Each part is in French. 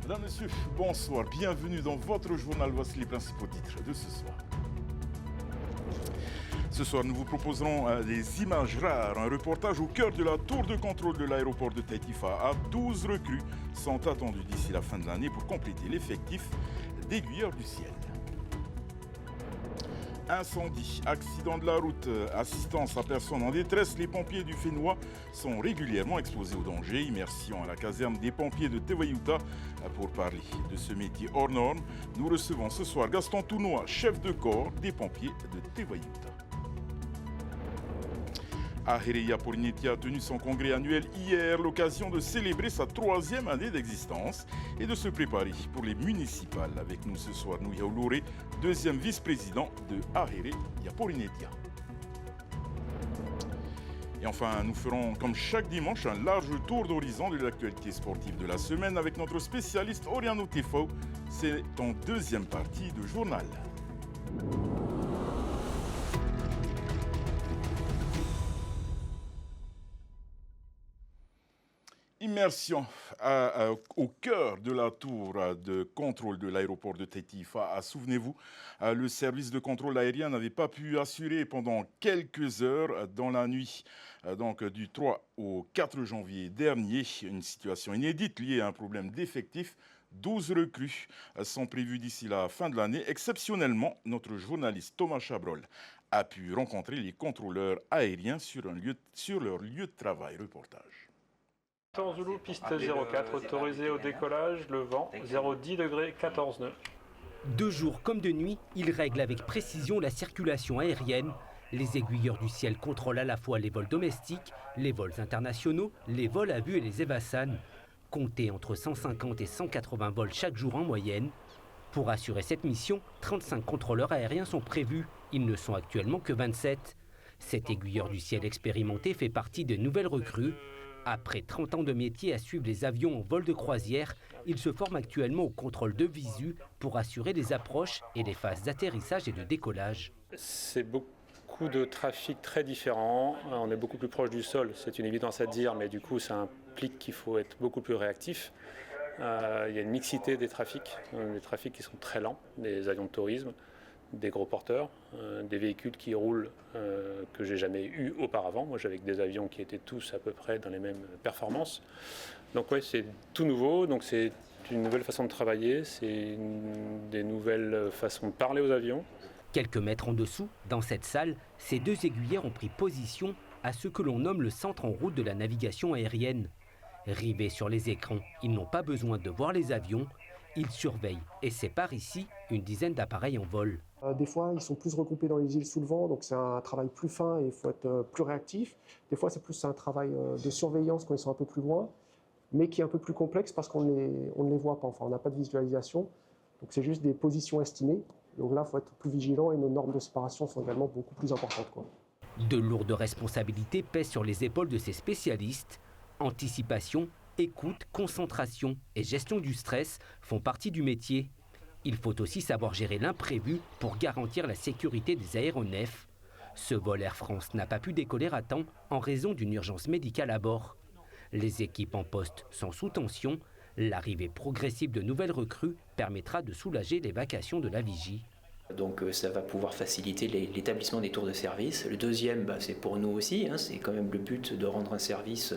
Mesdames, Messieurs, bonsoir. Bienvenue dans votre journal. Voici les principaux titres de ce soir. Ce soir, nous vous proposerons des images rares, un reportage au cœur de la tour de contrôle de l'aéroport de Taïtifa. 12 recrues sont attendues d'ici la fin de l'année pour compléter l'effectif d'aiguilleurs du ciel. Incendie, accident de la route, assistance à personnes en détresse, les pompiers du Fénois sont régulièrement exposés au danger. Immersion à la caserne des pompiers de Tewayuta. Pour parler de ce métier hors norme, nous recevons ce soir Gaston Tounois, chef de corps des pompiers de Tewayuta. Ahéré Yaporinetia a tenu son congrès annuel hier, l'occasion de célébrer sa 3e année d'existence et de se préparer pour les municipales. Avec nous ce soir, Nouya Oulouré, 2e vice-président de Ahéré Yaporinetia. Et enfin, nous ferons comme chaque dimanche un large tour d'horizon de l'actualité sportive de la semaine avec notre spécialiste Oriano Tefo. C'est en 2e partie de journal. Immersion au cœur de la tour de contrôle de l'aéroport de Taïtifa. Souvenez-vous, le service de contrôle aérien n'avait pas pu assurer pendant quelques heures dans la nuit donc du 3 au 4 janvier dernier une situation inédite liée à un problème d'effectifs. 12 recrues sont prévues d'ici la fin de l'année. Exceptionnellement, notre journaliste Thomas Chabrol a pu rencontrer les contrôleurs aériens sur leur lieu de travail. Reportage. Zulu, piste 04, autorisé au décollage, le vent 010 degrés 14 nœuds. De jour comme de nuit, ils règlent avec précision la circulation aérienne. Les aiguilleurs du ciel contrôlent à la fois les vols domestiques, les vols internationaux, les vols à vue et les évasans. Comptez entre 150 et 180 vols chaque jour en moyenne. Pour assurer cette mission, 35 contrôleurs aériens sont prévus. Ils ne sont actuellement que 27. Cet aiguilleur du ciel expérimenté fait partie de nouvelles recrues. Après 30 ans de métier à suivre les avions en vol de croisière, il se forme actuellement au contrôle de visu pour assurer les approches et les phases d'atterrissage et de décollage. C'est beaucoup de trafic très différent. On est beaucoup plus proche du sol, c'est une évidence à dire, mais du coup ça implique qu'il faut être beaucoup plus réactif. Il y a une mixité des trafics qui sont très lents, des avions de tourisme, des gros porteurs, des véhicules qui roulent que j'ai jamais eu auparavant. Moi j'avais des avions qui étaient tous à peu près dans les mêmes performances. Donc ouais, c'est tout nouveau, donc c'est une nouvelle façon de travailler, c'est des nouvelles façons de parler aux avions. Quelques mètres en dessous, dans cette salle, ces 2 aiguilleurs ont pris position à ce que l'on nomme le centre en route de la navigation aérienne. Rivés sur les écrans, ils n'ont pas besoin de voir les avions. Ils surveillent et séparent ici une dizaine d'appareils en vol. Des fois, ils sont plus regroupés dans les îles sous le vent, donc c'est un travail plus fin et il faut être plus réactif. Des fois, c'est plus un travail de surveillance quand ils sont un peu plus loin, mais qui est un peu plus complexe parce qu'on ne les voit pas. Enfin, on n'a pas de visualisation, donc c'est juste des positions estimées. Donc là, il faut être plus vigilant et nos normes de séparation sont également beaucoup plus importantes, quoi. De lourdes responsabilités pèsent sur les épaules de ces spécialistes. Anticipation, écoute, concentration et gestion du stress font partie du métier. Il faut aussi savoir gérer l'imprévu pour garantir la sécurité des aéronefs. Ce vol Air France n'a pas pu décoller à temps en raison d'une urgence médicale à bord. Les équipes en poste sont sous tension. L'arrivée progressive de nouvelles recrues permettra de soulager les vacations de la vigie. Donc ça va pouvoir faciliter l'établissement des tours de service. Le deuxième, c'est pour nous aussi, c'est quand même le but de rendre un service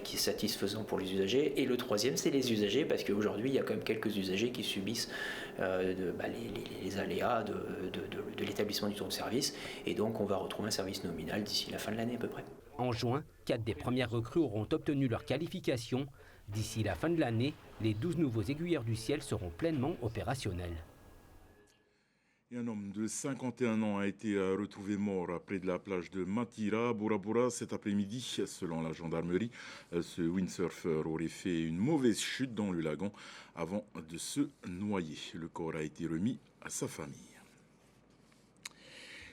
qui est satisfaisant pour les usagers. Et le troisième, c'est les usagers, parce qu'aujourd'hui, il y a quand même quelques usagers qui subissent les aléas de l'établissement du tour de service. Et donc on va retrouver un service nominal d'ici la fin de l'année à peu près. En juin, 4 des premières recrues auront obtenu leur qualification. D'ici la fin de l'année, les 12 nouveaux aiguilleurs du ciel seront pleinement opérationnels. Et un homme de 51 ans a été retrouvé mort près de la plage de Matira, Bora Bora, cet après-midi. Selon la gendarmerie, ce windsurfer aurait fait une mauvaise chute dans le lagon avant de se noyer. Le corps a été remis à sa famille.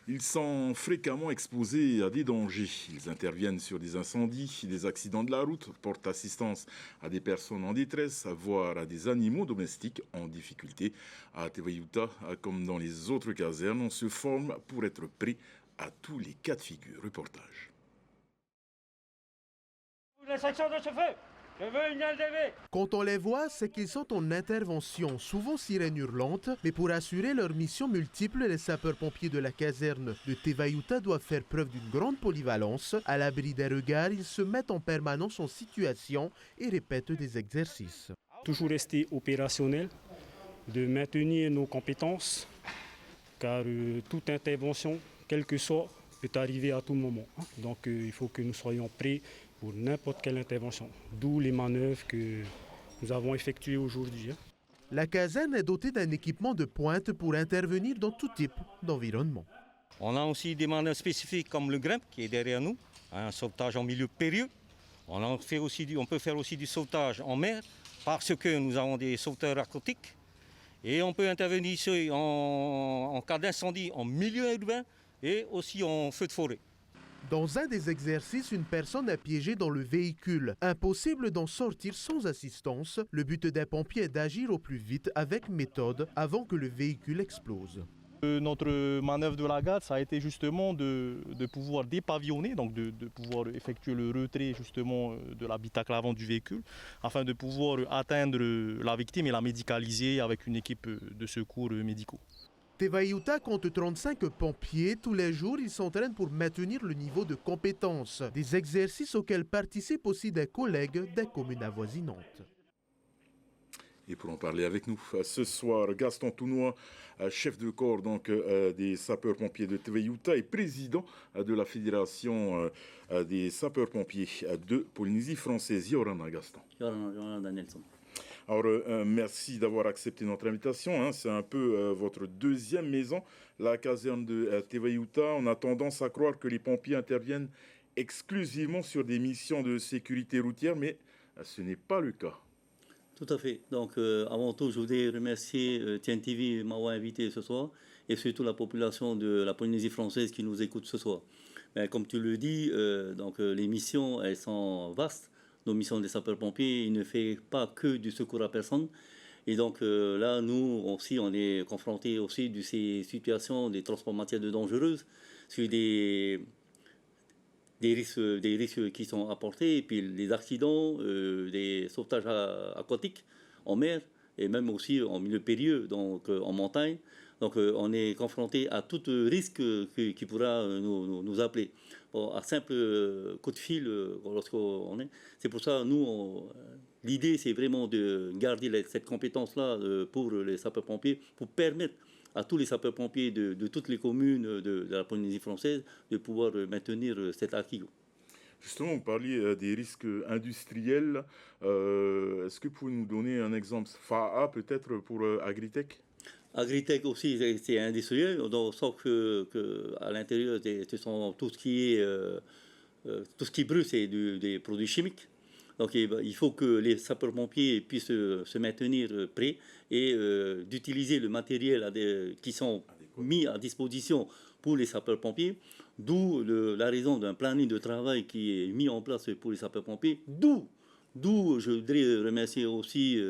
Ils sont fréquemment exposés à des dangers. Ils interviennent sur des incendies, des accidents de la route, portent assistance à des personnes en détresse, voire à des animaux domestiques en difficulté. À Tewayuta, comme dans les autres casernes, on se forme pour être prêt à tous les cas de figure. Reportage. La section de chauffeur. Quand on les voit, c'est qu'ils sont en intervention, souvent sirène hurlante, mais pour assurer leurs missions multiples, les sapeurs-pompiers de la caserne de Tevayuta doivent faire preuve d'une grande polyvalence. À l'abri des regards, ils se mettent en permanence en situation et répètent des exercices. Toujours rester opérationnel, de maintenir nos compétences, car toute intervention, quel que soit, peut arriver à tout moment. Donc il faut que nous soyons prêts pour n'importe quelle intervention, d'où les manœuvres que nous avons effectuées aujourd'hui. La caserne est dotée d'un équipement de pointe pour intervenir dans tout type d'environnement. On a aussi des manœuvres spécifiques comme le grimpe qui est derrière nous, un sauvetage en milieu périlleux. On peut faire aussi du sauvetage en mer parce que nous avons des sauveteurs aquatiques. Et on peut intervenir ici en cas d'incendie en milieu urbain et aussi en feu de forêt. Dans un des exercices, une personne est piégée dans le véhicule. Impossible d'en sortir sans assistance. Le but des pompiers est d'agir au plus vite avec méthode avant que le véhicule explose. Notre manœuvre de la garde, ça a été justement de pouvoir dépavillonner, donc de pouvoir effectuer le retrait justement de l'habitacle avant du véhicule, afin de pouvoir atteindre la victime et la médicaliser avec une équipe de secours médicaux. Tevayuta compte 35 pompiers. Tous les jours, ils s'entraînent pour maintenir le niveau de compétence. Des exercices auxquels participent aussi des collègues des communes avoisinantes. Et pour en parler avec nous ce soir, Gaston Tounois, chef de corps des sapeurs-pompiers de Tevayuta et président de la Fédération des sapeurs-pompiers de Polynésie française. Yorana, Gaston. Yorana Nelson. Alors, merci d'avoir accepté notre invitation. C'est un peu votre deuxième maison, la caserne de Tevayuta. On a tendance à croire que les pompiers interviennent exclusivement sur des missions de sécurité routière, mais ce n'est pas le cas. Tout à fait. Donc, avant tout, je voudrais remercier TNTV de m'avoir invité ce soir et surtout la population de la Polynésie française qui nous écoute ce soir. Mais comme tu le dis, les missions, elles sont vastes. Nos missions des sapeurs-pompiers, ils ne font pas que du secours à personne. Et donc là, nous aussi, on est confrontés aussi de ces situations, des transports matières dangereuses, sur des risques qui sont apportés, et puis les accidents, des sauvetages aquatiques en mer, et même aussi en milieu périlleux, donc en montagne. Donc on est confronté à tout risque qui pourra nous appeler. Bon, à simple coup de fil, lorsqu'on est. C'est pour ça, l'idée, c'est vraiment de garder cette compétence-là pour les sapeurs-pompiers, pour permettre à tous les sapeurs-pompiers de toutes les communes de la Polynésie française de pouvoir maintenir cet acquis. Justement, vous parliez des risques industriels. Est-ce que vous pouvez nous donner un exemple FAA peut-être pour Agritech? Agritech aussi, c'est industriel, sauf que à l'intérieur, tout ce qui brûle, c'est des produits chimiques. Donc il faut que les sapeurs-pompiers puissent se maintenir prêts et d'utiliser le matériel qui sont mis à disposition pour les sapeurs-pompiers, d'où la raison d'un planning de travail qui est mis en place pour les sapeurs-pompiers, d'où je voudrais remercier aussi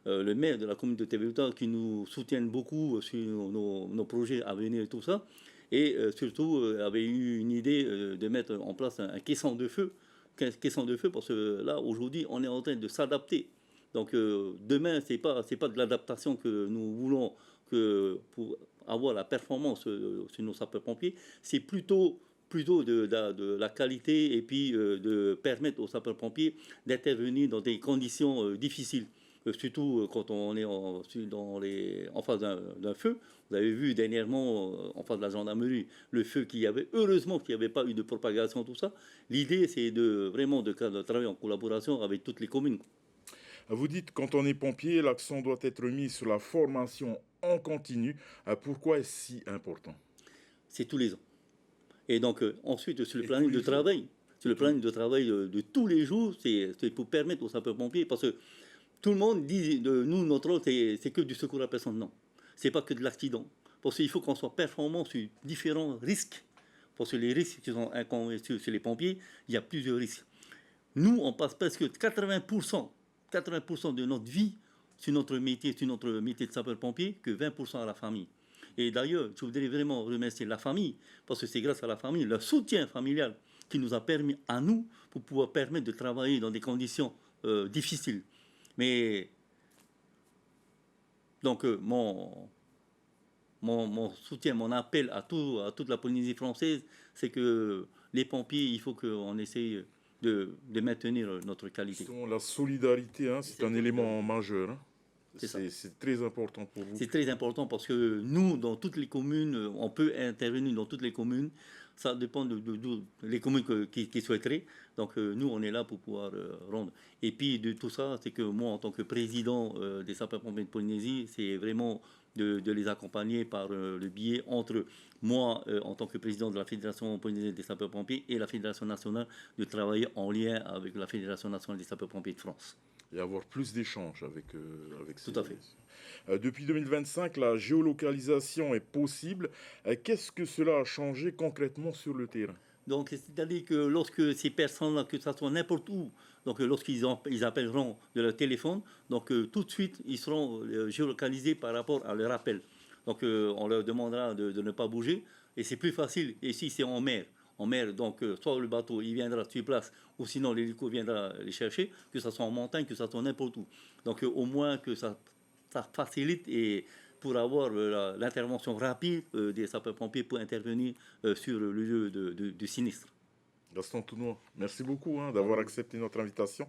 le maire de la commune de Tevayuta qui nous soutiennent beaucoup sur nos projets à venir et tout ça, et surtout avait eu une idée de mettre en place un caisson de feu, parce que là aujourd'hui on est en train de s'adapter. Donc demain c'est pas de l'adaptation que nous voulons pour avoir la performance sur nos sapeurs-pompiers, c'est plutôt de la qualité et puis de permettre aux sapeurs-pompiers d'intervenir dans des conditions difficiles. Surtout quand on est en face d'un feu. Vous avez vu dernièrement en face de la gendarmerie le feu qu'il y avait. Heureusement qu'il n'y avait pas eu de propagation, tout ça. L'idée, c'est de travailler en collaboration avec toutes les communes. Vous dites, quand on est pompier, l'accent doit être mis sur la formation en continu. Pourquoi est-ce si important? C'est tous les ans. Et donc ensuite, sur le planning de travail, de tous les jours, c'est pour permettre aux sapeurs-pompiers, parce que tout le monde dit de nous, notre rôle, c'est que du secours à personne. Non, c'est pas que de l'accident. Parce qu'il faut qu'on soit performant sur différents risques. Parce que les risques qui sont incombés sur les pompiers, il y a plusieurs risques. Nous, on passe presque 80% de notre vie sur notre métier de sapeur-pompier, que 20% à la famille. Et d'ailleurs, je voudrais vraiment remercier la famille, parce que c'est grâce à la famille, le soutien familial, qui nous a permis à nous, pour pouvoir permettre de travailler dans des conditions difficile. Mais donc mon soutien, mon appel à toute la Polynésie française, c'est que les pompiers, il faut qu'on essaye de maintenir notre qualité. Justement, la solidarité, hein, c'est un élément majeur. Hein. C'est très important pour vous. C'est très important parce que nous, dans toutes les communes, on peut intervenir dans toutes les communes. Ça dépend des communes qui souhaiteraient. Donc nous, on est là pour pouvoir rendre. Et puis de tout ça, c'est que moi, en tant que président des sapeurs-pompiers de Polynésie, c'est vraiment de les accompagner par le biais entre moi, en tant que président de la Fédération polynésienne des sapeurs-pompiers, et la Fédération nationale, de travailler en lien avec la Fédération nationale des sapeurs-pompiers de France. Et avoir plus d'échanges avec Tout à fait. Depuis 2025, la géolocalisation est possible. Qu'est-ce que cela a changé concrètement sur le terrain? Donc, c'est-à-dire que lorsque ces personnes-là, que ce soit n'importe où, donc lorsqu'ils appelleront de leur téléphone, donc tout de suite, ils seront géolocalisés par rapport à leur appel. Donc, on leur demandera de ne pas bouger. Et c'est plus facile. Et si c'est en mer, donc soit le bateau il viendra sur place, ou sinon l'hélico viendra les chercher, que ce soit en montagne, que ce soit n'importe où. Donc au moins que ça facilite, et pour avoir l'intervention rapide des sapeurs-pompiers pour intervenir sur le lieu du sinistre. Gaston Tounois, merci beaucoup d'avoir accepté notre invitation,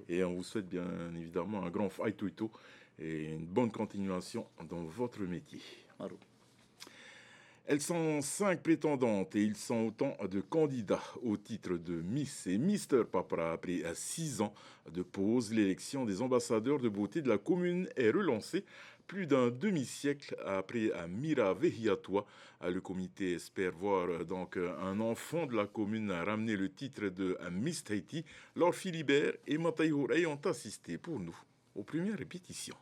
et on vous souhaite bien évidemment un grand faituito et une bonne continuation dans votre métier. Maro. Elles sont 5 prétendantes et ils sont autant de candidats au titre de Miss et Mister Papara. Après 6 ans de pause, l'élection des ambassadeurs de beauté de la commune est relancée. Plus d'un demi-siècle après Mira Vehiatua, le comité espère voir donc un enfant de la commune ramener le titre de Miss Tahiti. Laure Philibert et Mataï Hourey ont assisté pour nous aux premières répétitions.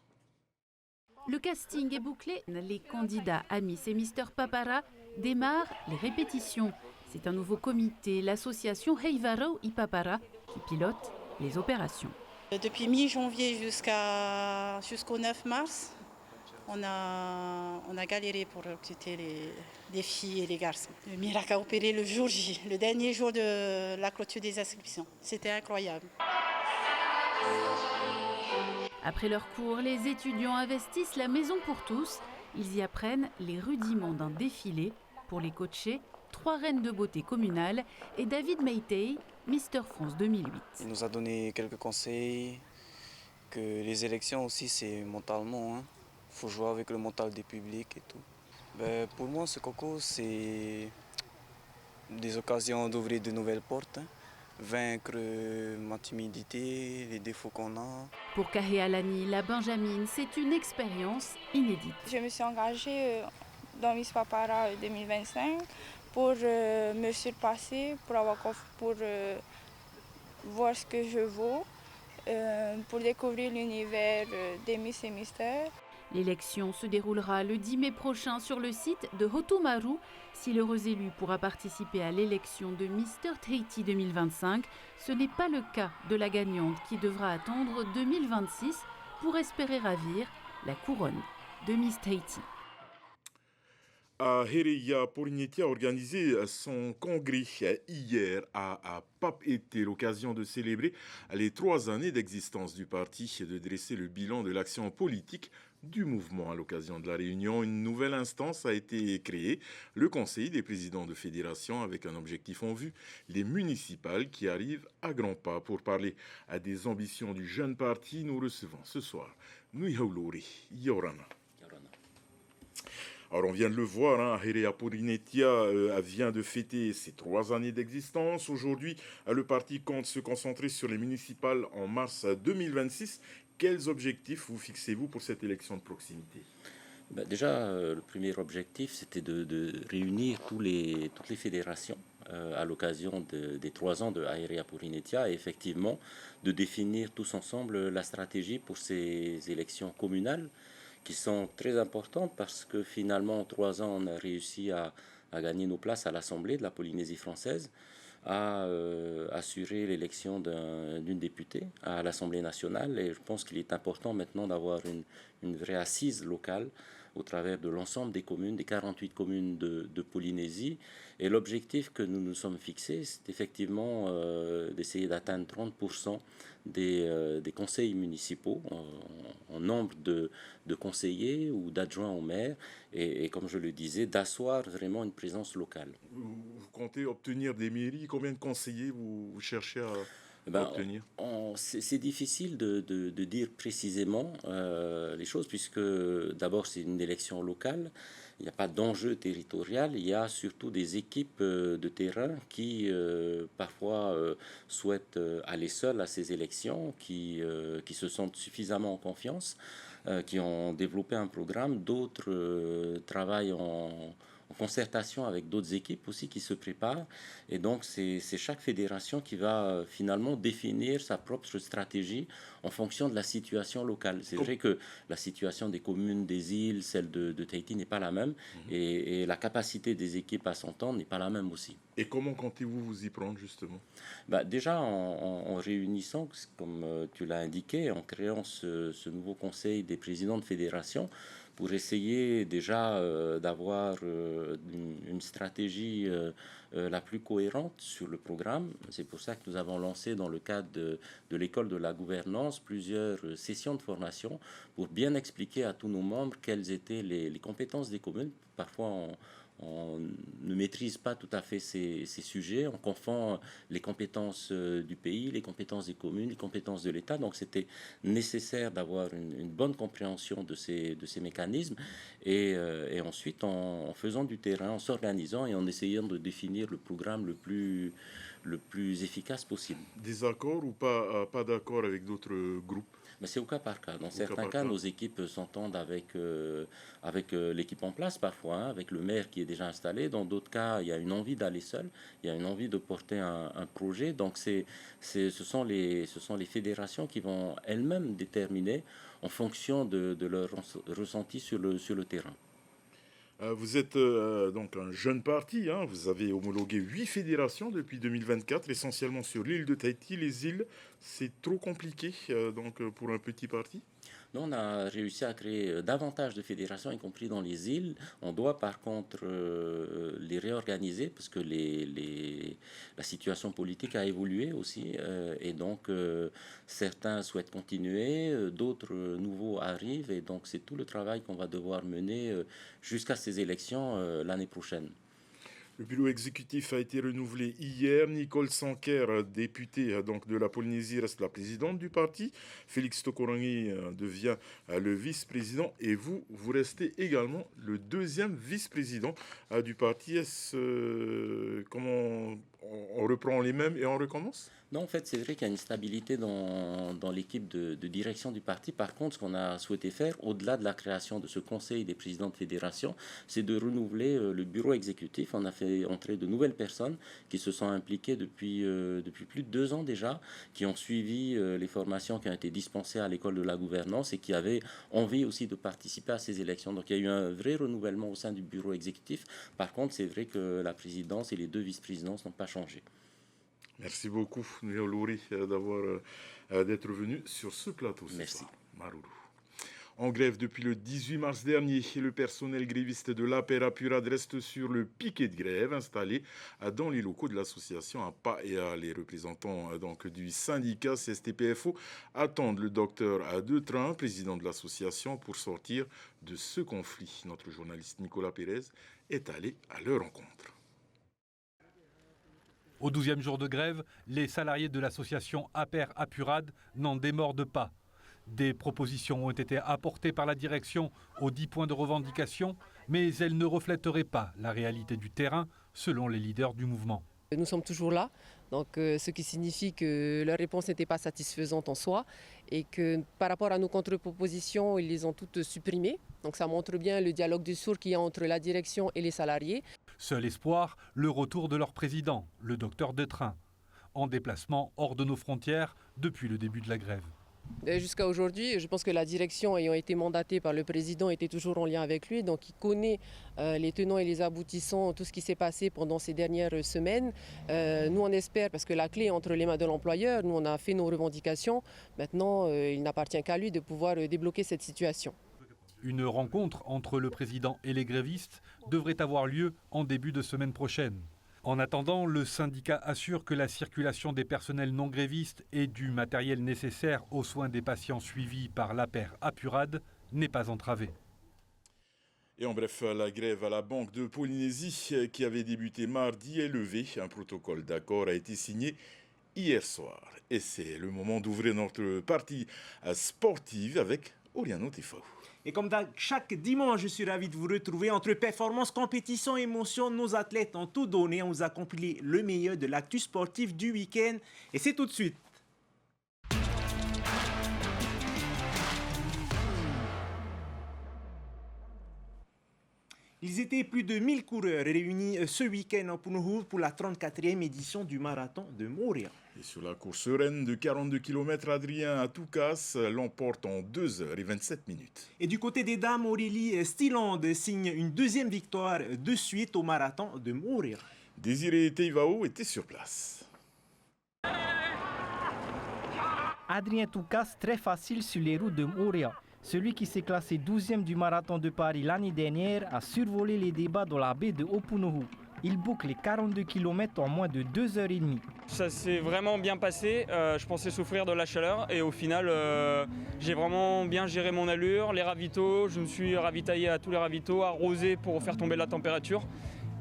Le casting est bouclé, les candidats à Miss et Mister Papara démarrent les répétitions. C'est un nouveau comité, l'association Heivaro i Papara, qui pilote les opérations. Depuis mi-janvier jusqu'au 9 mars, on a galéré pour recruter les filles et les garçons. Le miracle a opéré le jour J, le dernier jour de la clôture des inscriptions. C'était incroyable. Après leurs cours, les étudiants investissent la maison pour tous. Ils y apprennent les rudiments d'un défilé. Pour les coacher, 3 reines de beauté communales et David Meitei, Mister France 2008. Il nous a donné quelques conseils, que les élections aussi c'est mentalement. Il faut jouer avec le mental des publics et tout. Pour moi, ce concours, c'est des occasions d'ouvrir de nouvelles portes. Vaincre ma timidité, les défauts qu'on a. Pour Kahealani, la Benjamine, c'est une expérience inédite. Je me suis engagée dans Miss Papara 2025 pour me surpasser, pour voir ce que je vaux, pour découvrir l'univers des Miss et Mystères. L'élection se déroulera le 10 mai prochain sur le site de Hotumaru. Si l'heureux élu pourra participer à l'élection de Mister Tahiti 2025, ce n'est pas le cas de la gagnante qui devra attendre 2026 pour espérer ravir la couronne de Miss Tahiti. Hereia Polynésia a organisé son congrès hier à Papeete, l'occasion de célébrer les 3 années d'existence du parti et de dresser le bilan de l'action politique du mouvement. À l'occasion de la réunion, une nouvelle instance a été créée, le Conseil des présidents de fédération, avec un objectif en vue, les municipales qui arrivent à grands pas. Pour parler des ambitions du jeune parti, nous recevons ce soir Nuihaulori Yorana. Alors on vient de le voir, Hereia Polynésia vient de fêter ses 3 années d'existence. Aujourd'hui, le parti compte se concentrer sur les municipales en mars 2026. Quels objectifs vous fixez-vous pour cette élection de proximité? Déjà, le premier objectif, c'était de réunir toutes les fédérations à l'occasion des 3 ans de Hereia Polynésia et effectivement de définir tous ensemble la stratégie pour ces élections communales qui sont très importantes parce que finalement en 3 ans on a réussi à gagner nos places à l'Assemblée de la Polynésie française, à assurer l'élection d'une députée à l'Assemblée nationale, et je pense qu'il est important maintenant d'avoir une vraie assise locale au travers de l'ensemble des communes, des 48 communes de Polynésie. Et l'objectif que nous nous sommes fixés, c'est effectivement d'essayer d'atteindre 30% des conseils municipaux en nombre de conseillers ou d'adjoints au maire, et comme je le disais, d'asseoir vraiment une présence locale. Vous comptez obtenir des mairies? Combien de conseillers vous cherchez à obtenir? C'est difficile de dire précisément les choses, puisque d'abord c'est une élection locale, il n'y a pas d'enjeu territorial, il y a surtout des équipes de terrain qui parfois souhaitent aller seules à ces élections, qui se sentent suffisamment en confiance, qui ont développé un programme, d'autres travaillent en concertation avec d'autres équipes aussi qui se préparent. Et donc, c'est chaque fédération qui va finalement définir sa propre stratégie en fonction de la situation locale. C'est vrai que la situation des communes, des îles, celle de Tahiti n'est pas la même, et la capacité des équipes à s'entendre n'est pas la même aussi. Et comment comptez-vous vous y prendre justement? Déjà en réunissant, comme tu l'as indiqué, en créant ce nouveau conseil des présidents de fédération, pour essayer déjà d'avoir une stratégie la plus cohérente sur le programme. C'est pour ça que nous avons lancé dans le cadre de l'école de la gouvernance plusieurs sessions de formation pour bien expliquer à tous nos membres quelles étaient les compétences des communes. Parfois, on ne maîtrise pas tout à fait ces sujets, on confond les compétences du pays, les compétences des communes, les compétences de l'État. Donc c'était nécessaire d'avoir une bonne compréhension de ces mécanismes, et ensuite en faisant du terrain, en s'organisant et en essayant de définir le programme le plus efficace possible. Des accords ou pas d'accord avec d'autres groupes? Mais c'est au cas par cas. Dans certains cas, nos équipes s'entendent avec l'équipe en place parfois, avec le maire qui est déjà installé. Dans d'autres cas, il y a une envie d'aller seul, il y a une envie de porter un projet. Donc ce sont les fédérations qui vont elles-mêmes déterminer en fonction de leur ressenti sur le terrain. Vous êtes donc un jeune parti, hein. Vous avez homologué 8 fédérations depuis 2024, essentiellement sur l'île de Tahiti. Les îles, c'est trop compliqué donc pour un petit parti? Nous, on a réussi à créer davantage de fédérations, y compris dans les îles. On doit par contre les réorganiser parce que la situation politique a évolué aussi. Et donc, certains souhaitent continuer, d'autres nouveaux arrivent. Et donc, c'est tout le travail qu'on va devoir mener jusqu'à ces élections l'année prochaine. Le bureau exécutif a été renouvelé hier. Nicole Sanker, députée donc de la Polynésie, reste la présidente du parti. Félix Tokorangi devient le vice-président. Et vous restez également le deuxième vice-président du parti. Comment on reprend les mêmes et on recommence? Non, en fait, c'est vrai qu'il y a une stabilité dans l'équipe de direction du parti. Par contre, ce qu'on a souhaité faire, au-delà de la création de ce conseil des présidents de fédération, c'est de renouveler le bureau exécutif. On a fait entrer de nouvelles personnes qui se sont impliquées depuis plus de 2 ans déjà, qui ont suivi les formations qui ont été dispensées à l'école de la gouvernance et qui avaient envie aussi de participer à ces élections. Donc, il y a eu un vrai renouvellement au sein du bureau exécutif. Par contre, c'est vrai que la présidence et les 2 vice-présidences n'ont pas changé. Merci beaucoup, Néolori, d'être venu sur ce plateau. Merci. Maruru. En grève depuis le 18 mars dernier, le personnel gréviste de l'APR Apurad reste sur le piquet de grève installé dans les locaux de l'association APA. Les représentants donc, du syndicat CSTPFO attendent le docteur Deutrin, président de l'association, pour sortir de ce conflit. Notre journaliste Nicolas Pérez est allé à leur rencontre. Au 12e jour de grève, les salariés de l'association APR Apurad n'en démordent pas. Des propositions ont été apportées par la direction aux 10 points de revendication, mais elles ne reflèteraient pas la réalité du terrain, selon les leaders du mouvement. Nous sommes toujours là, donc ce qui signifie que leur réponse n'était pas satisfaisante en soi et que par rapport à nos contre-propositions, ils les ont toutes supprimées. Donc ça montre bien le dialogue du sourd qu'il y a entre la direction et les salariés. Seul espoir, le retour de leur président, le docteur Deutrin, en déplacement hors de nos frontières depuis le début de la grève. Jusqu'à aujourd'hui, je pense que la direction ayant été mandatée par le président était toujours en lien avec lui, donc il connaît les tenants et les aboutissants, tout ce qui s'est passé pendant ces dernières semaines. Nous on espère, parce que la clé est entre les mains de l'employeur, nous on a fait nos revendications, maintenant il n'appartient qu'à lui de pouvoir débloquer cette situation. Une rencontre entre le président et les grévistes devrait avoir lieu en début de semaine prochaine. En attendant, le syndicat assure que la circulation des personnels non grévistes et du matériel nécessaire aux soins des patients suivis par l'APER Apurad n'est pas entravée. Et en bref, la grève à la Banque de Polynésie qui avait débuté mardi est levée. Un protocole d'accord a été signé hier soir. Et c'est le moment d'ouvrir notre partie sportive avec Oriano Tefao. Et comme chaque dimanche, je suis ravi de vous retrouver. Entre performance, compétition, émotion, nos athlètes ont tout donné. On vous a compilé le meilleur de l'actu sportif du week-end. Et c'est tout de suite. Ils étaient plus de 1000 coureurs réunis ce week-end en Punahou pour la 34e édition du marathon de Moorea. Et sur la course sereine de 42 km, Adrien Toukas l'emporte en 2h27 minutes. Et du côté des dames, Aurélie Stilland signe une deuxième victoire de suite au marathon de Moorea. Désiré Teivao était sur place. Adrien Toukas très facile sur les routes de Moorea. Celui qui s'est classé 12e du marathon de Paris l'année dernière a survolé les débats dans la baie de Opunohu. Il boucle les 42 km en moins de 2h30. Ça s'est vraiment bien passé. Je pensais souffrir de la chaleur et au final, j'ai vraiment bien géré mon allure, les ravitaux. Je me suis ravitaillé à tous les ravitaux, arrosé pour faire tomber la température.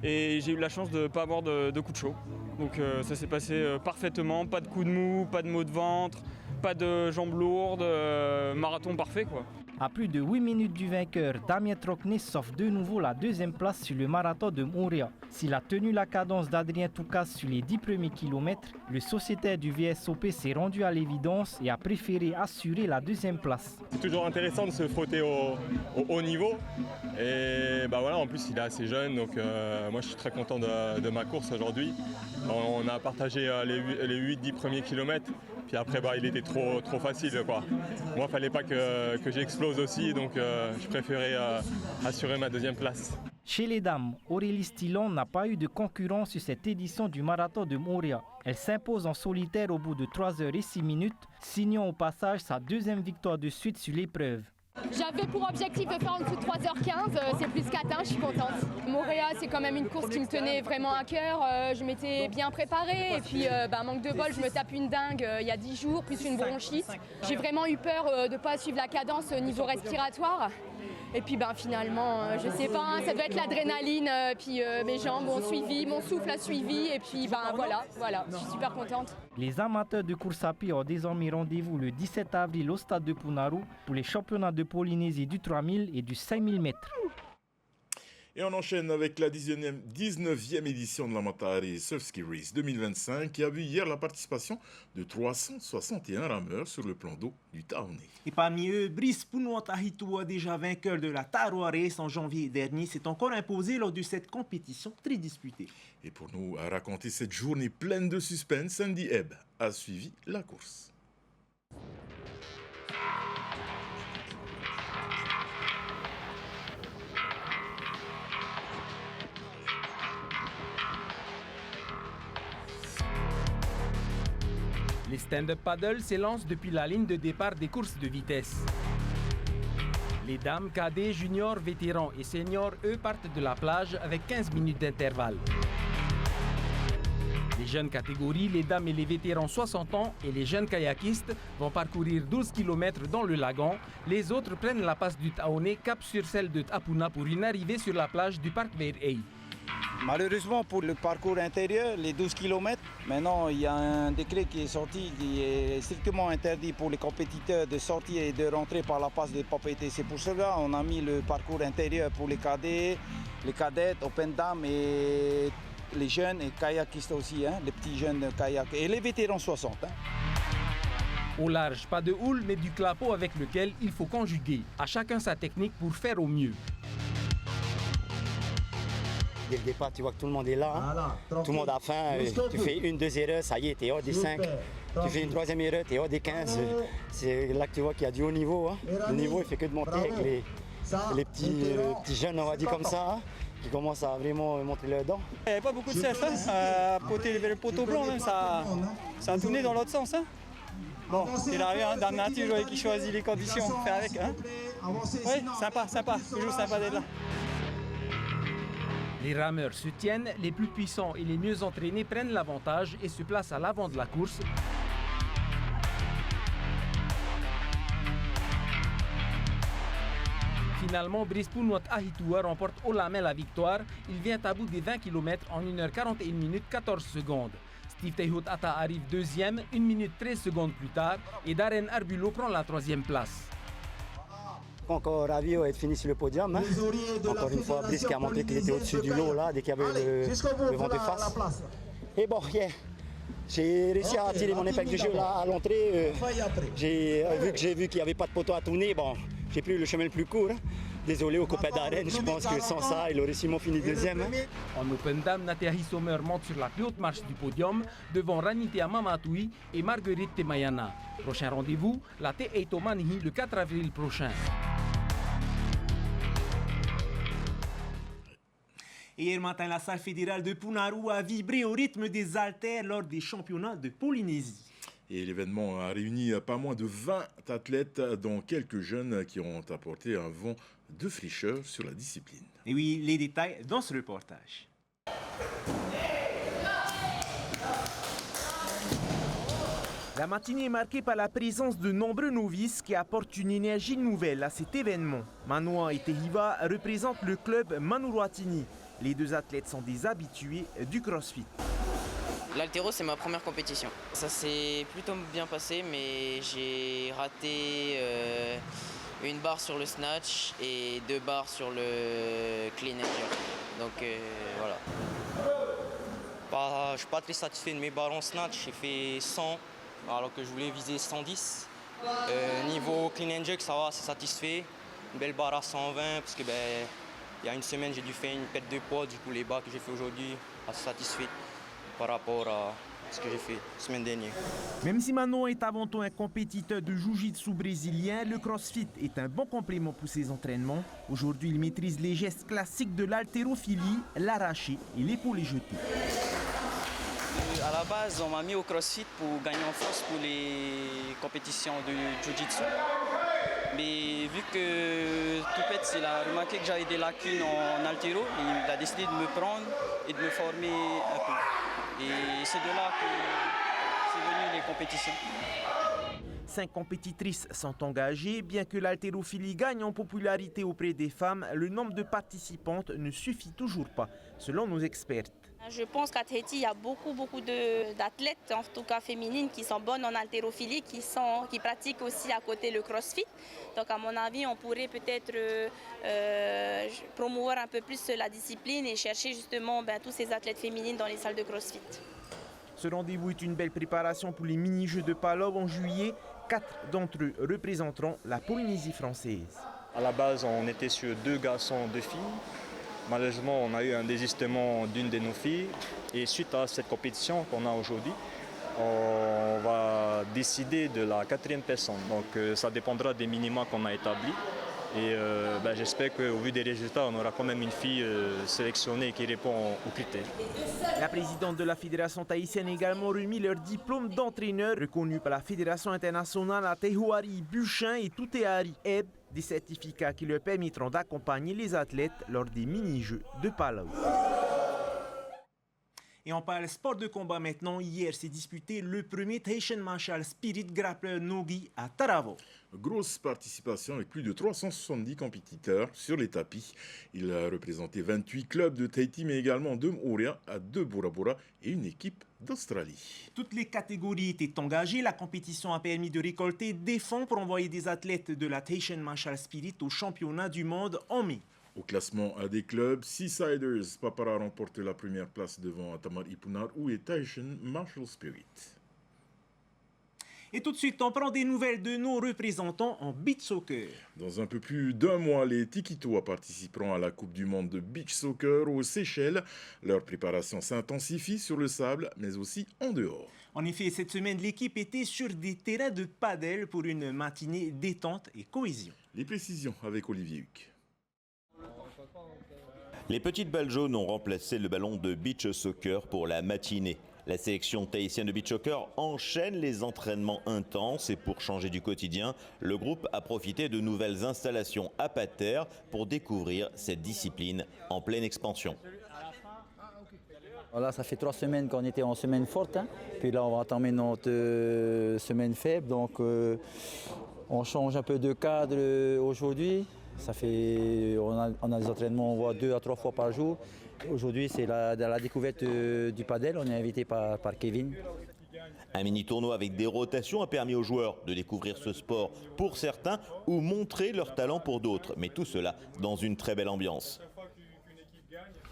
Et j'ai eu la chance de ne pas avoir de coup de chaud. Donc ça s'est passé parfaitement. Pas de coup de mou, pas de maux de ventre, pas de jambes lourdes. Marathon parfait, quoi. À plus de 8 minutes du vainqueur, Damien Trocnet s'offre de nouveau la deuxième place sur le marathon de Moorea. S'il a tenu la cadence d'Adrien Toukas sur les 10 premiers kilomètres, le sociétaire du VSOP s'est rendu à l'évidence et a préféré assurer la deuxième place. C'est toujours intéressant de se frotter au haut niveau. Et bah voilà, en plus il est assez jeune, donc moi je suis très content de ma course aujourd'hui. On a partagé les 8-10 premiers kilomètres. Puis après, il était trop facile, quoi. Moi, il ne fallait pas que j'explose aussi, donc je préférais assurer ma deuxième place. Chez les dames, Aurélie Stilland n'a pas eu de concurrence sur cette édition du marathon de Moorea. Elle s'impose en solitaire au bout de 3h06, signant au passage sa deuxième victoire de suite sur l'épreuve. J'avais pour objectif de faire en dessous de 3h15, c'est plus qu'atteint, je suis contente. Moorea, c'est quand même une course qui me tenait vraiment à cœur, je m'étais bien préparée et puis manque de bol, je me tape une dingue il y a 10 jours, plus une bronchite. J'ai vraiment eu peur de ne pas suivre la cadence au niveau respiratoire. Et puis finalement, je sais pas, ça doit être l'adrénaline, puis mes jambes ont suivi, mon souffle a suivi, et puis voilà, je suis super contente. Les amateurs de course à pied ont désormais rendez-vous le 17 avril au stade de Punahou pour les championnats de Polynésie du 3000 et du 5000 mètres. Et on enchaîne avec la 19e édition de la Matahari Surf Ski Race 2025 qui a vu hier la participation de 361 rameurs sur le plan d'eau du Taoné. Et parmi eux, Brice Punuatahitua, déjà vainqueur de la Taroa Race en janvier dernier, s'est encore imposé lors de cette compétition très disputée. Et pour nous raconter cette journée pleine de suspense, Sandy Ebb a suivi la course. Les stand-up paddles s'élancent depuis la ligne de départ des courses de vitesse. Les dames, cadets, juniors, vétérans et seniors, eux, partent de la plage avec 15 minutes d'intervalle. Les jeunes catégories, les dames et les vétérans 60 ans et les jeunes kayakistes vont parcourir 12 km dans le lagon. Les autres prennent la passe du Taoné, cap sur celle de Tapuna pour une arrivée sur la plage du parc Verhey. Malheureusement pour le parcours intérieur, les 12 km, maintenant il y a un décret qui est sorti qui est strictement interdit pour les compétiteurs de sortir et de rentrer par la passe de Papeete. C'est pour cela qu'on a mis le parcours intérieur pour les cadets, les cadettes, open dames et les jeunes et kayakistes aussi, les petits jeunes kayak et les vétérans 60. Au large, pas de houle mais du clapot avec lequel il faut conjuguer. À chacun sa technique pour faire au mieux. Dès le départ, tu vois que tout le monde est là. Voilà, tout le monde a faim. Tu fais une, deux erreurs, ça y est, tu es hors des 5. Tu fais une troisième erreur, tu es hors des 15. C'est là que tu vois qu'il y a du haut niveau. Le niveau, il fait que de monter avec les petits jeunes, on va dire comme ça, qui commencent à vraiment montrer leurs dents. Il n'y avait pas beaucoup de surf. Le poteau blanc, même, ça a tourné dans l'autre sens. Bon, c'est la rue, hein, Dame Nature qui choisit les conditions, on fait avec. Hein. Oui, sympa, toujours sympa d'être là. Les rameurs se tiennent, les plus puissants et les mieux entraînés prennent l'avantage et se placent à l'avant de la course. Finalement, Brice Pounout Ahitua remporte haut la main la victoire. Il vient à bout des 20 km en 1h41 minutes 14 secondes. Steve Tehout Atta arrive deuxième, 1 minute 13 secondes plus tard, et Darren Arbulo prend la troisième place. Encore ravi d'être fini sur le podium. Hein. Encore une fois, Brice qui a montré qu'il était au-dessus du lot là, dès qu'il y avait le vent de face. Et bon, j'ai réussi à tirer mon épingle du jeu là à l'entrée. J'ai vu qu'il n'y avait pas de poteau à tourner. Bon, j'ai pris le chemin le plus court. Hein. Désolé aux copains d'arène, je pense que sans ça, il aurait sûrement fini deuxième. En Open Dame, Nathalie Sommer monte sur la plus haute marche du podium devant Ranitea Mamatoui et Marguerite Temayana. Prochain rendez-vous, la Te-Eito Manihi le 4 avril prochain. Hier matin, la salle fédérale de Punaru a vibré au rythme des haltères lors des championnats de Polynésie. Et l'événement a réuni pas moins de 20 athlètes, dont quelques jeunes qui ont apporté un vent de fraîcheur sur la discipline. Et oui, les détails dans ce reportage. La matinée est marquée par la présence de nombreux novices qui apportent une énergie nouvelle à cet événement. Manoa et Tehiva représentent le club Manuruatini. Les deux athlètes sont des habitués du CrossFit. L'haltéro, c'est ma première compétition. Ça s'est plutôt bien passé, mais j'ai raté une barre sur le snatch et 2 barres sur le clean and jerk. Donc voilà. Je ne suis pas très satisfait de mes barres en snatch. J'ai fait 100 alors que je voulais viser 110. Niveau clean and jerk, ça va, c'est satisfait. Une belle barre à 120 parce que il y a une semaine, j'ai dû faire une perte de poids. Du coup, les barres que j'ai fait aujourd'hui, assez satisfait par rapport à ce que j'ai fait la semaine dernière. Même si Manon est avant tout un compétiteur de jiu-jitsu brésilien, le CrossFit est un bon complément pour ses entraînements. Aujourd'hui, il maîtrise les gestes classiques de l'haltérophilie, l'arraché et l'épaule jetée. À la base, on m'a mis au CrossFit pour gagner en force pour les compétitions de jiu-jitsu. Mais vu que Toupette, il a remarqué que j'avais des lacunes en haltéro, il a décidé de me prendre et de me former un peu. Et c'est de là que c'est venu les compétitions. 5 compétitrices sont engagées. Bien que l'haltérophilie gagne en popularité auprès des femmes, le nombre de participantes ne suffit toujours pas, selon nos expertes. Je pense qu'à Tahiti, il y a beaucoup d'athlètes, en tout cas féminines, qui sont bonnes en haltérophilie, qui pratiquent aussi à côté le CrossFit. Donc à mon avis, on pourrait peut-être promouvoir un peu plus la discipline et chercher justement tous ces athlètes féminines dans les salles de CrossFit. Ce rendez-vous est une belle préparation pour les mini-jeux de Palov en juillet. 4 d'entre eux représenteront la Polynésie française. À la base, on était sur 2 garçons, 2 filles. Malheureusement, on a eu un désistement d'une de nos filles. Et suite à cette compétition qu'on a aujourd'hui, on va décider de la 4e personne. Donc ça dépendra des minima qu'on a établis. Et j'espère qu'au vu des résultats, on aura quand même une fille sélectionnée qui répond aux critères. La présidente de la Fédération tahitienne a également remis leur diplôme d'entraîneur reconnu par la Fédération internationale à Tehuari Buchin et Tuteari Eb, des certificats qui leur permettront d'accompagner les athlètes lors des mini-jeux de Palau. Et on parle sport de combat maintenant. Hier s'est disputé le premier Tahitian Martial Spirit Grappler Nogi à Taravo. Grosse participation avec plus de 370 compétiteurs sur les tapis. Il a représenté 28 clubs de Tahiti, mais également 2 Moorea, 2 Bora Bora et une équipe d'Australie. Toutes les catégories étaient engagées. La compétition a permis de récolter des fonds pour envoyer des athlètes de la Tahitian Martial Spirit au championnat du monde en mai. Au classement des clubs, Seasiders Papara remporte la première place devant Tamar Ipunaru et Tahitian Martial Spirit. Et tout de suite, on prend des nouvelles de nos représentants en beach soccer. Dans un peu plus d'1 mois, les Tikitois participeront à la Coupe du monde de beach soccer aux Seychelles. Leur préparation s'intensifie sur le sable, mais aussi en dehors. En effet, cette semaine, l'équipe était sur des terrains de padel pour une matinée détente et cohésion. Les précisions avec Olivier Huc. Les petites balles jaunes ont remplacé le ballon de beach soccer pour la matinée. La sélection tahitienne de beach soccer enchaîne les entraînements intenses et pour changer du quotidien, le groupe a profité de nouvelles installations à Pater pour découvrir cette discipline en pleine expansion. Voilà, ça fait 3 semaines qu'on était en semaine forte, hein. Puis là on va entamer notre semaine faible, donc on change un peu de cadre aujourd'hui. On a des entraînements, on voit 2 à 3 fois par jour. Aujourd'hui c'est la découverte du padel, on est invité par Kevin. Un mini-tournoi avec des rotations a permis aux joueurs de découvrir ce sport pour certains ou montrer leur talent pour d'autres, mais tout cela dans une très belle ambiance.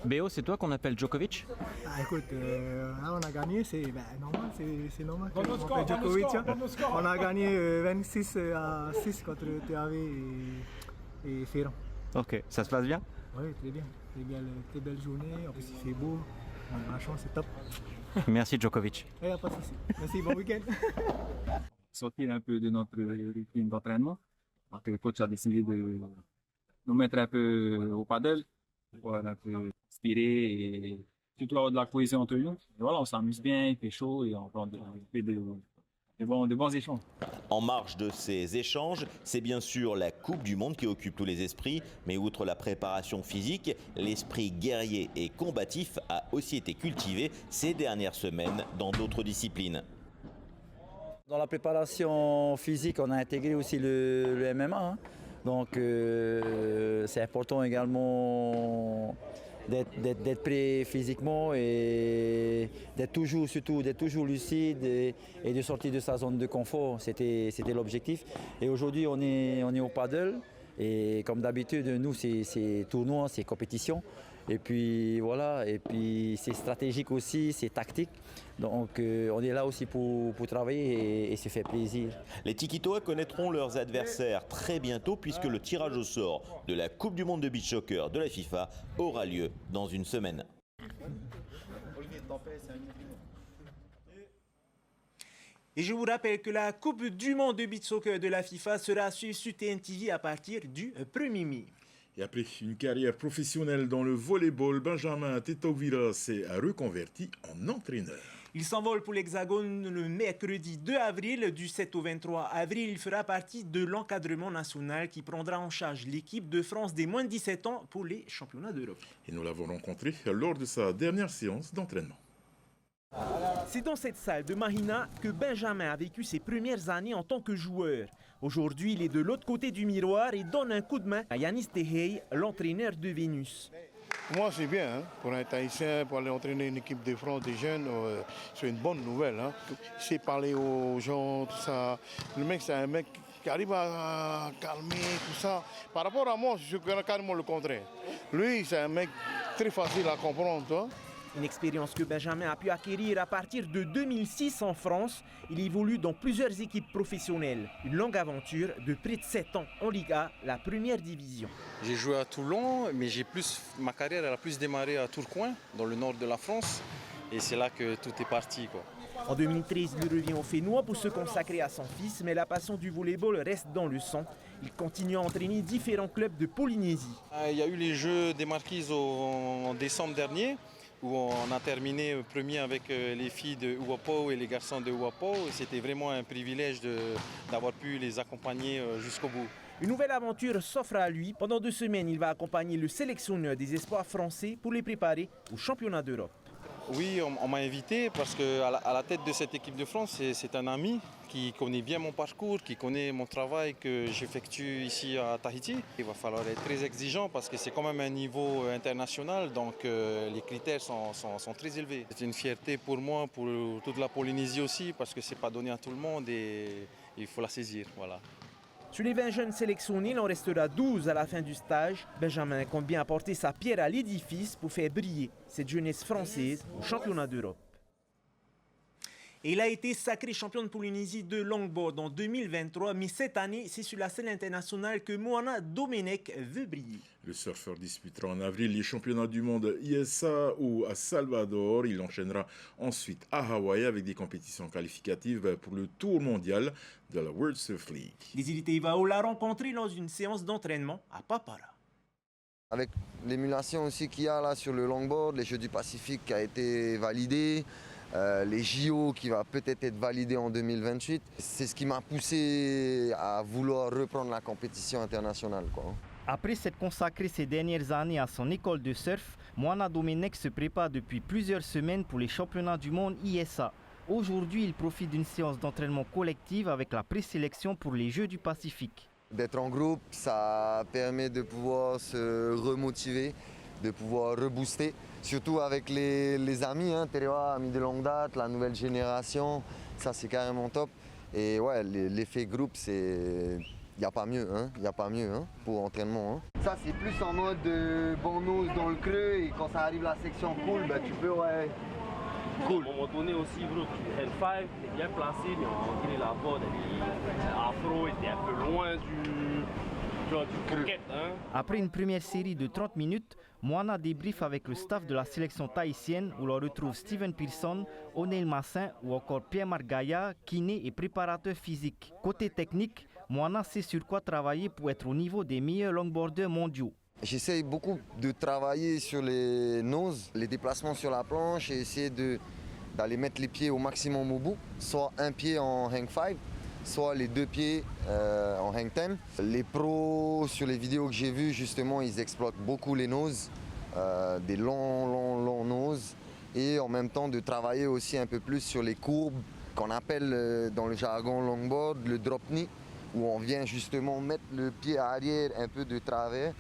Béo, c'est toi qu'on appelle Djokovic? Écoute, là on a gagné, c'est normal, c'est normal qu'on appelle Djokovic. Hein. On a gagné 26 à 6 contre TAV et Ferrand. Ok, ça se passe bien? Oui, très bien. Très belle journée, en plus il fait beau, on a la chance, c'est top. Merci Djokovic. Il n'y a pas de souci. Merci, bon week-end. Sortir un peu de notre routine d'entraînement. Le coach a décidé de nous mettre un peu au padel. Voilà, un peu inspiré et surtout avoir de la cohésion entre nous. Et voilà, on s'amuse bien, il fait chaud et on fait de bons échanges. En marge de ces échanges, c'est bien sûr la Coupe du Monde qui occupe tous les esprits, mais outre la préparation physique, l'esprit guerrier et combatif a aussi été cultivé ces dernières semaines dans d'autres disciplines. Dans la préparation physique, on a intégré aussi le MMA. Hein. Donc c'est important également d'être prêt physiquement et d'être toujours lucide et de sortir de sa zone de confort. C'était l'objectif. Et aujourd'hui on est au paddle et comme d'habitude nous c'est tournoi, c'est compétition. Et puis voilà, et puis c'est stratégique aussi, c'est tactique. Donc on est là aussi pour travailler et se faire plaisir. Les Tikitoa connaîtront leurs adversaires très bientôt puisque le tirage au sort de la Coupe du Monde de beach soccer de la FIFA aura lieu dans une semaine. Et je vous rappelle que la Coupe du Monde de beach soccer de la FIFA sera suivie sur TNTV à partir du 1er mai. Et après une carrière professionnelle dans le volleyball, Benjamin Tetauvira s'est reconverti en entraîneur. Il s'envole pour l'Hexagone le mercredi 2 avril. Du 7 au 23 avril, il fera partie de l'encadrement national qui prendra en charge l'équipe de France des moins de 17 ans pour les championnats d'Europe. Et nous l'avons rencontré lors de sa dernière séance d'entraînement. C'est dans cette salle de Mahina que Benjamin a vécu ses premières années en tant que joueur. Aujourd'hui, il est de l'autre côté du miroir et donne un coup de main à Yanis Tehei, l'entraîneur de Vénus. Pour moi, c'est bien. Hein. Pour un Tahitien, pour aller entraîner une équipe de France des jeunes, c'est une bonne nouvelle. Hein. Il sait parler aux gens, tout ça. Le mec, c'est un mec qui arrive à calmer, tout ça. Par rapport à moi, je suis carrément le contraire. Lui, c'est un mec très facile à comprendre. Toi. Une expérience que Benjamin a pu acquérir à partir de 2006 en France. Il évolue dans plusieurs équipes professionnelles. Une longue aventure de près de 7 ans en Ligue A, la première division. J'ai joué à Toulon, mais ma carrière elle a plus démarré à Tourcoing, dans le nord de la France. Et c'est là que tout est parti, quoi. En 2013, il revient au Fénois pour se consacrer à son fils, mais la passion du volleyball reste dans le sang. Il continue à entraîner différents clubs de Polynésie. Il y a eu les Jeux des Marquises en décembre dernier, où on a terminé premier avec les filles de Uapo et les garçons de Uapo. C'était vraiment un privilège d'avoir pu les accompagner jusqu'au bout. Une nouvelle aventure s'offre à lui. Pendant 2 semaines, il va accompagner le sélectionneur des espoirs français pour les préparer au championnat d'Europe. Oui, on m'a invité parce qu'à la tête de cette équipe de France, c'est un ami qui connaît bien mon parcours, qui connaît mon travail que j'effectue ici à Tahiti. Il va falloir être très exigeant parce que c'est quand même un niveau international, donc les critères sont très élevés. C'est une fierté pour moi, pour toute la Polynésie aussi, parce que ce n'est pas donné à tout le monde et il faut la saisir. Voilà. Sur les 20 jeunes sélectionnés, il en restera 12 à la fin du stage. Benjamin compte bien apporter sa pierre à l'édifice pour faire briller cette jeunesse française au championnat d'Europe. Et il a été sacré champion de Polynésie de longboard en 2023, mais cette année, c'est sur la scène internationale que Moana Domenech veut briller. Le surfeur disputera en avril les championnats du monde ISA ou à Salvador. Il enchaînera ensuite à Hawaï avec des compétitions qualificatives pour le Tour mondial de la World Surf League. Desiree Teivao l'a rencontré dans une séance d'entraînement à Papara. Avec l'émulation aussi qu'il y a là sur le longboard, les Jeux du Pacifique qui a été validé, les JO qui va peut-être être validé en 2028. C'est ce qui m'a poussé à vouloir reprendre la compétition internationale, quoi. Après s'être consacré ces dernières années à son école de surf, Moana Domenech se prépare depuis plusieurs semaines pour les championnats du monde ISA. Aujourd'hui, il profite d'une séance d'entraînement collective avec la présélection pour les Jeux du Pacifique. D'être en groupe, ça permet de pouvoir se remotiver, de pouvoir rebooster, surtout avec les amis, hein, Terewa, amis de longue date, la nouvelle génération, ça c'est carrément top. Et ouais, l'effet groupe, c'est... Il n'y a pas mieux, hein, y a pas mieux hein, pour entraînement. Hein. Ça c'est plus en mode bon nose dans le creux et quand ça arrive la section cool, bah, tu peux ouais. Cool. À un moment donné aussi, bro, L5 était bien placé, mais on dirait la board, Afro était un peu loin du croquette. Hein. Après une première série de 30 minutes, Moana débrief avec le staff de la sélection tahitienne où l'on retrouve Steven Pearson, O'Neil Massin ou encore Pierre-Marc Gaïa, kiné et préparateur physique. Côté technique, Moana sait sur quoi travailler pour être au niveau des meilleurs longboarders mondiaux. J'essaye beaucoup de travailler sur les noses, les déplacements sur la planche et essayer d'aller mettre les pieds au maximum au bout, soit un pied en hang 5, soit les deux pieds en hang 10. Les pros sur les vidéos que j'ai vues, justement, ils exploitent beaucoup les noses, des longs noses, et en même temps de travailler aussi un peu plus sur les courbes qu'on appelle dans le jargon longboard le drop knee, où on vient justement mettre le pied arrière un peu de travers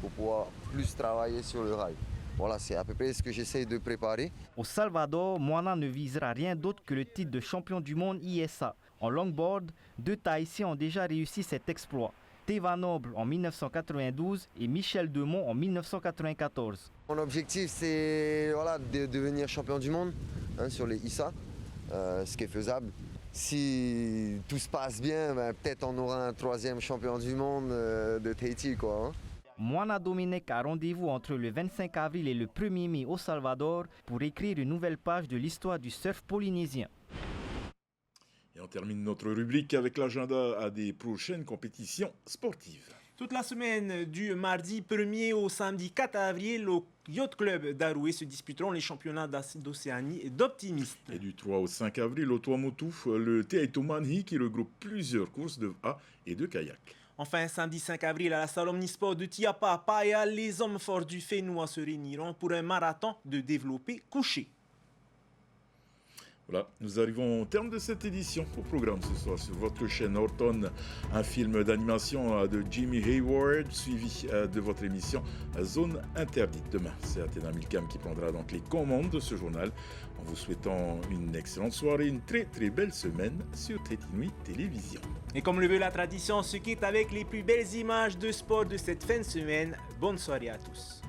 pour pouvoir plus travailler sur le rail. Voilà, c'est à peu près ce que j'essaye de préparer. Au Salvador, Moana ne visera rien d'autre que le titre de champion du monde ISA. En longboard, 2 Tahitiens ont déjà réussi cet exploit. Teva Noble en 1992 et Michel Demont en 1994. Mon objectif, c'est voilà, de devenir champion du monde hein, sur les ISA, ce qui est faisable. Si tout se passe bien, ben, peut-être on aura un 3e champion du monde de Tahiti, quoi. Hein. Moana Domenech a rendez-vous entre le 25 avril et le 1er mai au Salvador pour écrire une nouvelle page de l'histoire du surf polynésien. Et on termine notre rubrique avec l'agenda des prochaines compétitions sportives. Toute la semaine du mardi 1er au samedi 4 avril, au Yacht Club d'Aroué se disputeront les championnats d'Océanie et d'optimistes. Et du 3 au 5 avril, au Tuamotu, le Te Manhi qui regroupe plusieurs courses de A et de kayak. Enfin, samedi 5 avril, à la salle Omnisport de Tiapa, Paia, les hommes forts du Fénois se réuniront pour un marathon de développé couché. Voilà, nous arrivons au terme de cette édition. Au programme ce soir sur votre chaîne Horton, un film d'animation de Jimmy Hayward, suivi de votre émission Zone Interdite. Demain, c'est Athéna Milcam qui prendra donc les commandes de ce journal. En vous souhaitant une excellente soirée, une très belle semaine sur Tétinouï Télévision. Et comme le veut la tradition, on se quitte avec les plus belles images de sport de cette fin de semaine. Bonne soirée à tous.